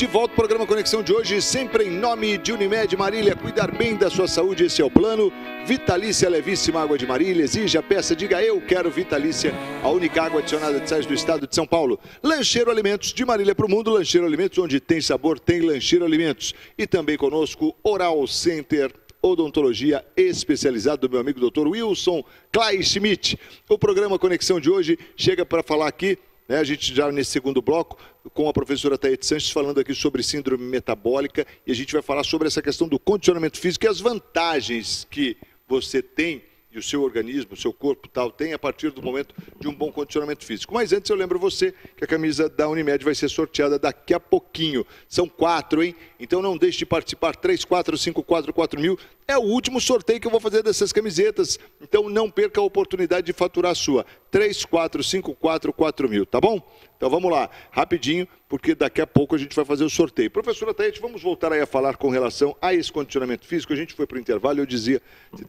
De volta ao programa Conexão de hoje, sempre em nome de Unimed Marília. Cuidar bem da sua saúde, esse é o plano. Vitalícia Levíssima Água de Marília. Exija, peça, diga eu quero Vitalícia, a única água adicionada de sais do estado de São Paulo. Lancheiro Alimentos, de Marília para o mundo. Lancheiro Alimentos, onde tem sabor, tem Lancheiro Alimentos. E também conosco, Oral Center, odontologia especializada do meu amigo Dr. Wilson Clay Schmidt. O programa Conexão de hoje chega para falar aqui, né, a gente já nesse segundo bloco, com a professora Taete Sanches falando aqui sobre síndrome metabólica, e a gente vai falar sobre essa questão do condicionamento físico e as vantagens que você tem e o seu organismo, o seu corpo tal, tem a partir do momento de um bom condicionamento físico. Mas antes eu lembro você que a camisa da Unimed vai ser sorteada daqui a pouquinho. São 4, hein? Então não deixe de participar, 34544000. É o último sorteio que eu vou fazer dessas camisetas, então não perca a oportunidade de faturar a sua. 34544000, tá bom? Então vamos lá, rapidinho, porque daqui a pouco a gente vai fazer o sorteio. Professora Taete, vamos voltar aí a falar com relação a esse condicionamento físico. A gente foi para o intervalo e você dizia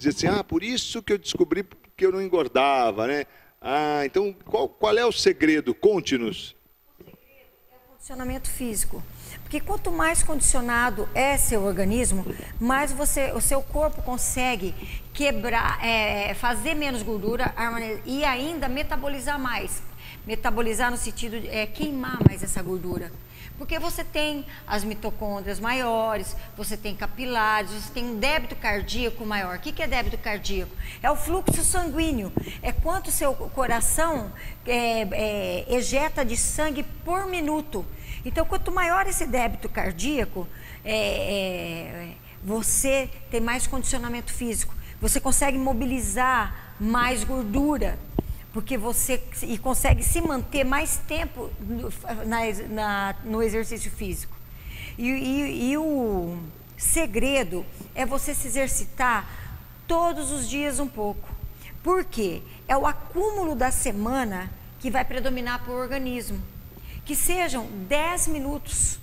assim, por isso que eu descobri que eu não engordava, né? Então qual é o segredo? Conte-nos. O segredo é o condicionamento físico. Porque quanto mais condicionado é seu organismo, mais o seu corpo consegue quebrar, fazer menos gordura e ainda metabolizar mais. Metabolizar no sentido de queimar mais essa gordura. Porque você tem as mitocôndrias maiores, você tem capilares, você tem um débito cardíaco maior. O que é débito cardíaco? É o fluxo sanguíneo, é quanto seu coração ejeta de sangue por minuto. Então, quanto maior esse débito cardíaco, você tem mais condicionamento físico. Você consegue mobilizar mais gordura, porque você consegue se manter mais tempo no exercício físico. E o segredo é você se exercitar todos os dias um pouco. Por quê? É o acúmulo da semana que vai predominar para o organismo. Que sejam 10 minutos,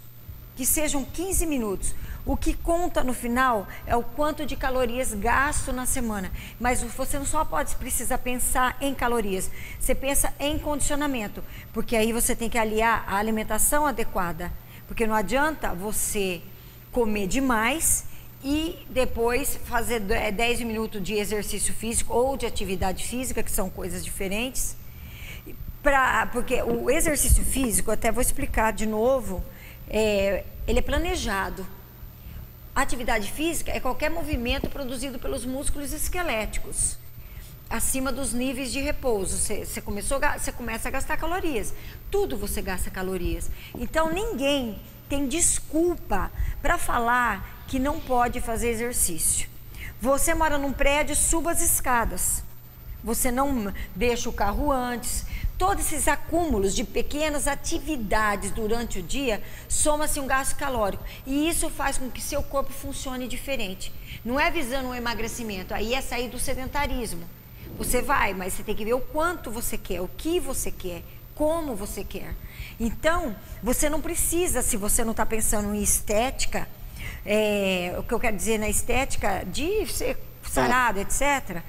que sejam 15 minutos. O que conta no final é o quanto de calorias gasto na semana. Mas você não só precisa pensar em calorias, você pensa em condicionamento. Porque aí você tem que aliar a alimentação adequada. Porque não adianta você comer demais e depois fazer 10 minutos de exercício físico ou de atividade física, que são coisas diferentes. Porque o exercício físico, até vou explicar de novo, ele é planejado. A atividade física é qualquer movimento produzido pelos músculos esqueléticos, acima dos níveis de repouso. Você começa a gastar calorias. Tudo você gasta calorias. Então, ninguém tem desculpa para falar que não pode fazer exercício. Você mora num prédio, suba as escadas. Você não deixa o carro antes. Todos esses acúmulos de pequenas atividades durante o dia soma-se um gasto calórico. E isso faz com que seu corpo funcione diferente. Não é visando um emagrecimento, aí é sair do sedentarismo. Você vai, mas você tem que ver o quanto você quer, o que você quer, como você quer. Então, você não precisa, se você não está pensando em estética, o que eu quero dizer na estética de ser sarado, etc.,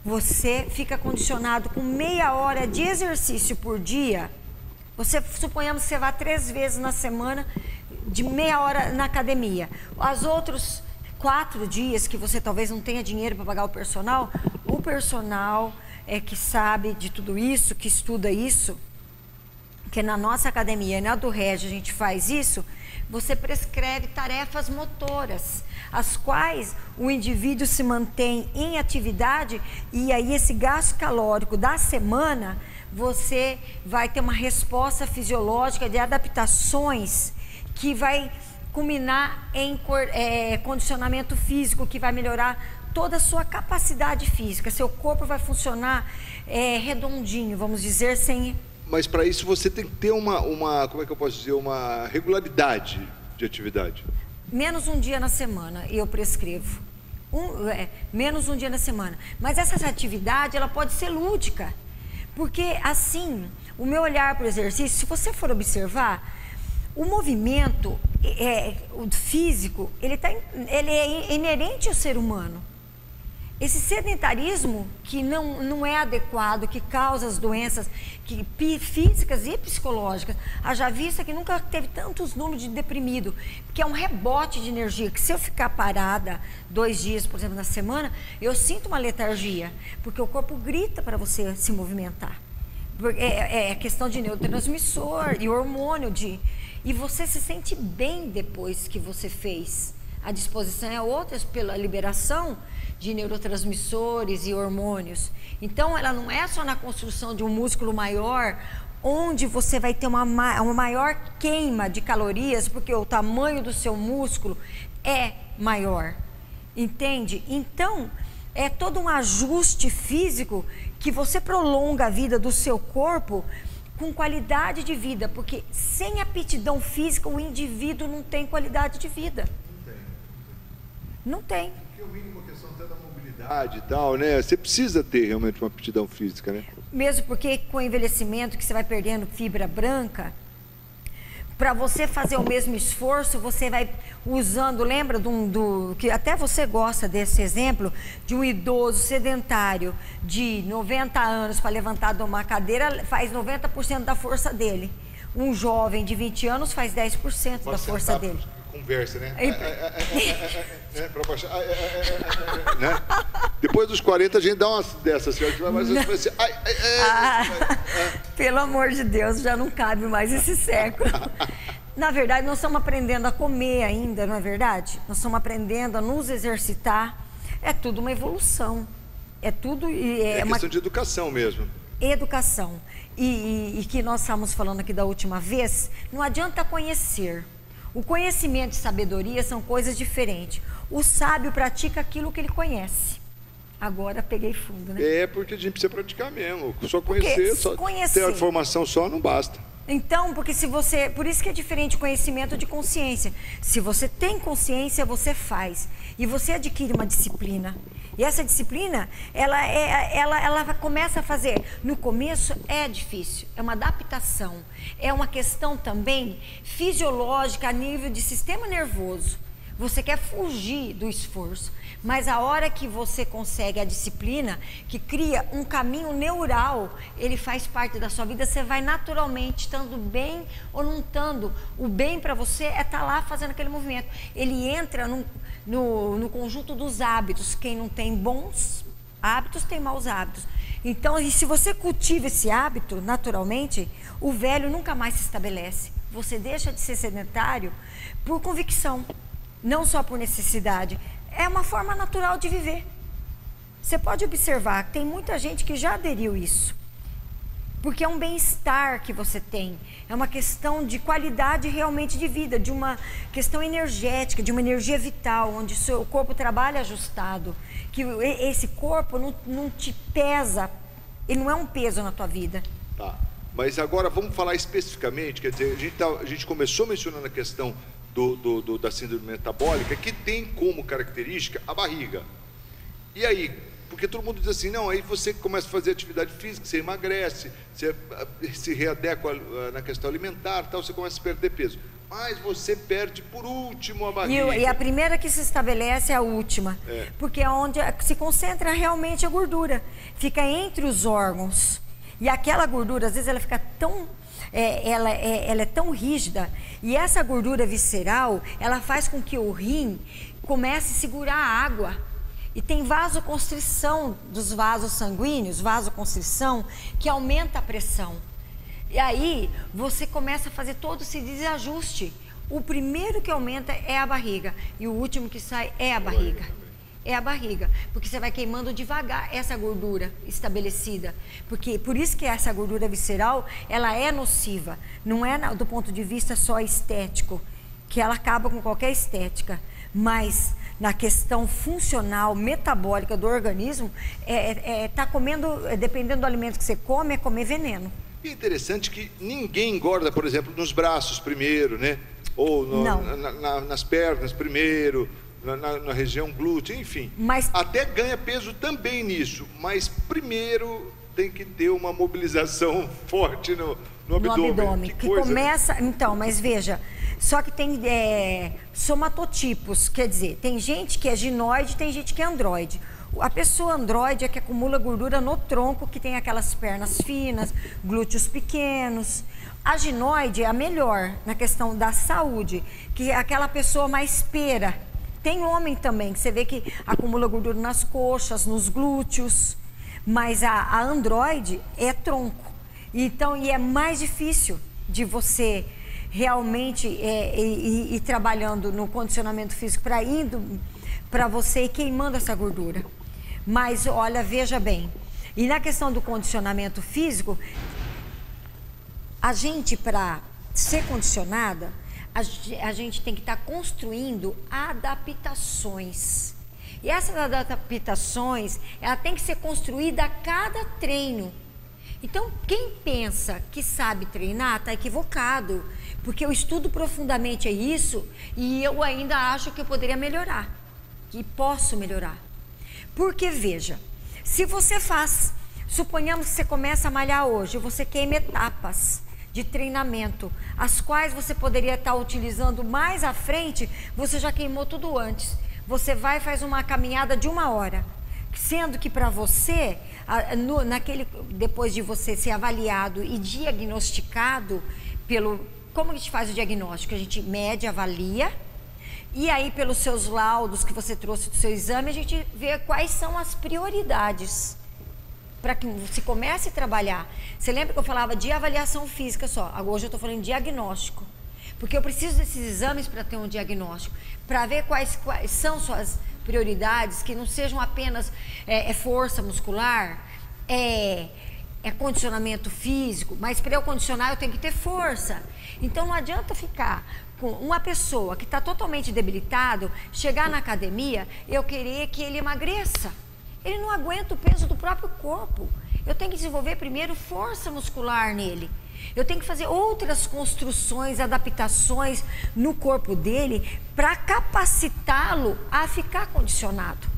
você fica condicionado com meia hora de exercício por dia. Suponhamos que você vá 3 vezes na semana, de meia hora na academia. Os outros 4 dias que você talvez não tenha dinheiro para pagar o personal que sabe de tudo isso, que estuda isso, que na nossa academia, na do Régio, a gente faz isso. Você prescreve tarefas motoras, as quais o indivíduo se mantém em atividade, e aí esse gasto calórico da semana, você vai ter uma resposta fisiológica de adaptações que vai culminar em condicionamento físico, que vai melhorar toda a sua capacidade física. Seu corpo vai funcionar redondinho, vamos dizer, sem... Mas para isso você tem que ter como é que eu posso dizer, uma regularidade de atividade. Menos um dia na semana, eu prescrevo. Menos um dia na semana. Mas essa atividade, ela pode ser lúdica. Porque, assim, o meu olhar para o exercício, se você for observar, o movimento o físico, ele é inerente ao ser humano. Esse sedentarismo que não é adequado, que causa as doenças físicas e psicológicas. Haja vista que nunca teve tantos números de deprimido, que é um rebote de energia, que se eu ficar parada 2 dias, por exemplo, na semana, eu sinto uma letargia, porque o corpo grita para você se movimentar. É questão de neurotransmissor e hormônio, e você se sente bem depois que você fez. A disposição é outra pela liberação de neurotransmissores e hormônios. Então, ela não é só na construção de um músculo maior, onde você vai ter uma maior queima de calorias, porque o tamanho do seu músculo é maior. Entende? Então, é todo um ajuste físico que você prolonga a vida do seu corpo com qualidade de vida, porque sem aptidão física o indivíduo não tem qualidade de vida. Não tem. Porque o mínimo questão até da mobilidade e tal, né? Você precisa ter realmente uma aptidão física, né? Mesmo porque com o envelhecimento que você vai perdendo fibra branca, para você fazer o mesmo esforço, você vai usando, lembra que até você gosta desse exemplo, de um idoso sedentário de 90 anos para levantar de uma cadeira, faz 90% da força dele. Um jovem de 20 anos faz 10% da força dele. Conversa, né? Pra baixar. Né? Depois dos 40 a gente dá umas dessas, assim, mas vai ser. Pelo amor de Deus, já não cabe mais esse século. Na verdade, nós estamos aprendendo a comer ainda, não é verdade? Nós estamos aprendendo a nos exercitar. É tudo uma evolução. É tudo. É questão de educação mesmo. Educação. E que nós estávamos falando aqui da última vez, não adianta conhecer. O conhecimento e sabedoria são coisas diferentes. O sábio pratica aquilo que ele conhece. Agora peguei fundo, né? É, porque a gente precisa praticar mesmo. Só conhecer, ter a informação só não basta. Então, porque por isso que é diferente conhecimento de consciência. Se você tem consciência, você faz. E você adquire uma disciplina. E essa disciplina, ela começa a fazer. No começo é difícil, é uma adaptação. É uma questão também fisiológica a nível de sistema nervoso. Você quer fugir do esforço, mas a hora que você consegue a disciplina, que cria um caminho neural, ele faz parte da sua vida, você vai naturalmente, estando bem ou não estando. O bem para você é estar lá fazendo aquele movimento. Ele entra no conjunto dos hábitos. Quem não tem bons hábitos tem maus hábitos. Então, e se você cultiva esse hábito naturalmente, o velho nunca mais se estabelece. Você deixa de ser sedentário por convicção, não só por necessidade. É uma forma natural de viver. Você pode observar que tem muita gente que já aderiu isso. Porque é um bem-estar que você tem. É uma questão de qualidade realmente de vida, de uma questão energética, de uma energia vital, onde o seu corpo trabalha ajustado. Que esse corpo não te pesa, ele não é um peso na tua vida. Tá, mas agora vamos falar especificamente, quer dizer, a gente começou mencionando a questão da síndrome metabólica, que tem como característica a barriga. E aí? Porque todo mundo diz assim, não, aí você começa a fazer atividade física, você emagrece, você se readequa na questão alimentar, tal, você começa a perder peso. Mas você perde por último a barriga. E a primeira que se estabelece é a última, porque é onde se concentra realmente a gordura. Fica entre os órgãos. E aquela gordura, às vezes, ela fica tão... ela é tão rígida, e essa gordura visceral, ela faz com que o rim comece a segurar a água. E tem vasoconstrição dos vasos sanguíneos, vasoconstrição, que aumenta a pressão. E aí, você começa a fazer todo esse desajuste. O primeiro que aumenta é a barriga, e o último que sai é a barriga. É a barriga, porque você vai queimando devagar essa gordura estabelecida. Por isso que essa gordura visceral, ela é nociva. Não é do ponto de vista só estético, que ela acaba com qualquer estética. Mas na questão funcional, metabólica do organismo, tá comendo, dependendo do alimento que você come, é comer veneno. E é interessante que ninguém engorda, por exemplo, nos braços primeiro, né? Ou nas pernas primeiro, na região glútea, enfim. Mas até ganha peso também nisso, mas primeiro tem que ter uma mobilização forte no abdômen. Que começa, então, mas veja, só que tem somatotipos, quer dizer, tem gente que é ginoide, tem gente que é androide. A pessoa androide é que acumula gordura no tronco, que tem aquelas pernas finas, glúteos pequenos. A ginoide é a melhor na questão da saúde, que é aquela pessoa mais pera. Tem homem também, que você vê que acumula gordura nas coxas, nos glúteos. Mas a androide é tronco. Então, e é mais difícil de você realmente ir trabalhando no condicionamento físico para você ir queimando essa gordura. Mas, olha, veja bem. E na questão do condicionamento físico, a gente, para ser condicionada, a gente tem que estar construindo adaptações. E essas adaptações, ela tem que ser construída a cada treino. Então, quem pensa que sabe treinar, está equivocado. Porque eu estudo profundamente isso e eu ainda acho que eu poderia melhorar. Que posso melhorar. Porque, veja, se você faz, suponhamos que você começa a malhar hoje, você queima etapas de treinamento, as quais você poderia estar utilizando mais à frente, você já queimou tudo antes. Você vai e faz uma caminhada de 1 hora, sendo que para você, depois de você ser avaliado e diagnosticado como a gente faz o diagnóstico? A gente mede, avalia, e aí pelos seus laudos que você trouxe do seu exame, a gente vê quais são as prioridades para que você comece a trabalhar. Você lembra que eu falava de avaliação física só? Hoje eu estou falando de diagnóstico. Porque eu preciso desses exames para ter um diagnóstico, para ver quais são suas prioridades, que não sejam apenas força muscular, condicionamento físico, mas para eu condicionar eu tenho que ter força. Então não adianta ficar com uma pessoa que está totalmente debilitado, chegar na academia, eu querer que ele emagreça. Ele não aguenta o peso do próprio corpo. Eu tenho que desenvolver primeiro força muscular nele. Eu tenho que fazer outras construções, adaptações no corpo dele para capacitá-lo a ficar condicionado.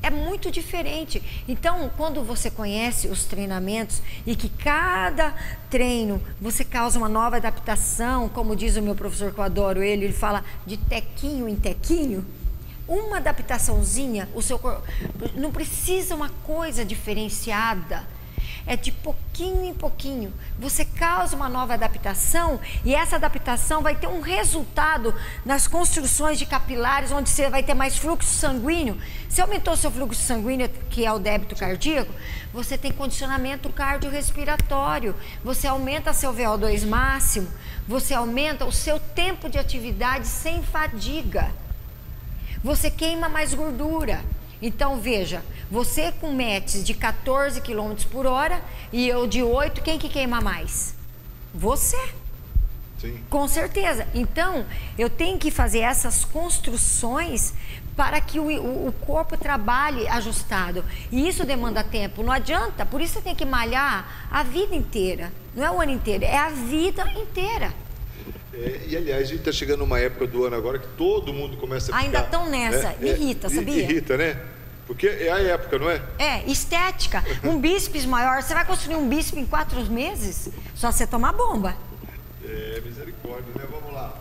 É muito diferente. Então, quando você conhece os treinamentos e que cada treino você causa uma nova adaptação, como diz o meu professor que eu adoro ele fala de tequinho em tequinho, uma adaptaçãozinha, o seu corpo não precisa uma coisa diferenciada. É de pouquinho em pouquinho. Você causa uma nova adaptação e essa adaptação vai ter um resultado nas construções de capilares, onde você vai ter mais fluxo sanguíneo. Se aumentou seu fluxo sanguíneo, que é o débito cardíaco, você tem condicionamento cardiorrespiratório, você aumenta seu VO2 máximo, você aumenta o seu tempo de atividade sem fadiga. Você queima mais gordura. Então, veja, você com METs de 14 km por hora e eu de 8, quem que queima mais? Você. Sim. Com certeza. Então, eu tenho que fazer essas construções para que o corpo trabalhe ajustado. E isso demanda tempo. Não adianta, por isso você tem que malhar a vida inteira. Não é o ano inteiro, é a vida inteira. E aliás, a gente está chegando numa época do ano agora que todo mundo começa a ficar... Ainda estão nessa, irrita, sabia? Irrita, né? Porque é a época, não é? Estética. Um bíceps maior, você vai construir um bíceps em 4 meses? Só você tomar bomba. Misericórdia, né? Vamos lá.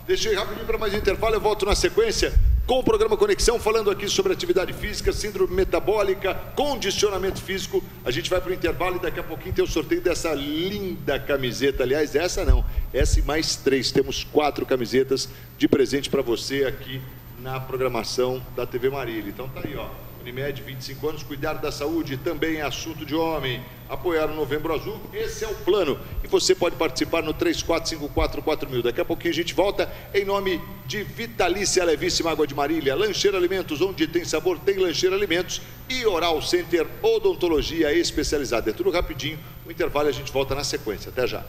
Deixa eu ir rapidinho para mais um intervalo, eu volto na sequência com o programa Conexão, falando aqui sobre atividade física, síndrome metabólica, condicionamento físico. A gente vai para o intervalo e daqui a pouquinho tem o sorteio dessa linda camiseta. Aliás, essa não, essa e mais 3. Temos 4 camisetas de presente para você aqui na programação da TV Marília. Então tá aí, Unimed, 25 anos, cuidar da saúde também é assunto de homem. Apoiar o Novembro Azul, esse é o plano. E você pode participar no 34544000. Daqui a pouquinho a gente volta em nome de Vitalícia Levíssima Água de Marília, Lancheira Alimentos, onde tem sabor, tem Lancheira Alimentos, e Oral Center Odontologia Especializada. É tudo rapidinho, o intervalo e a gente volta na sequência. Até já.